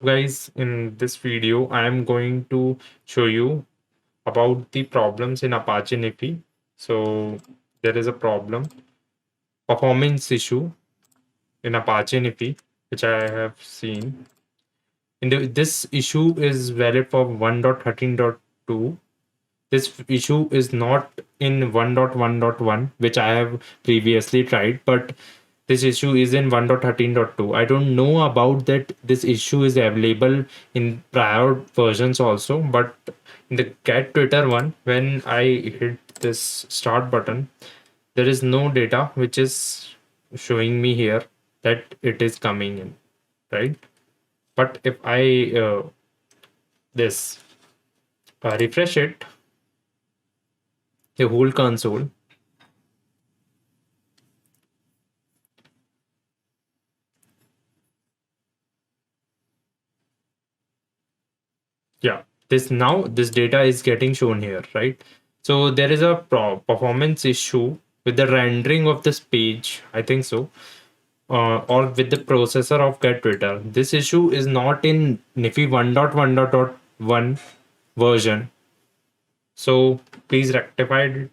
Guys, in this video I am going to show you about the problems in Apache Nifi. So there is a performance issue in Apache Nifi, which I have seen. This issue is valid for 1.13.2. This issue is not in 1.1.1, which I have previously tried, but this issue is in 1.13.2. I don't know about that this issue is available in prior versions also, but in the get Twitter one, when I hit this start button, there is no data which is showing me here that it is coming in, right? But if I this refresh it, the whole console, yeah, this data is getting shown here, right? So there is a performance issue with the rendering of this page, I think so, or with the processor of get Twitter. This issue is not in Nifi 1.1.1 version, so please rectify it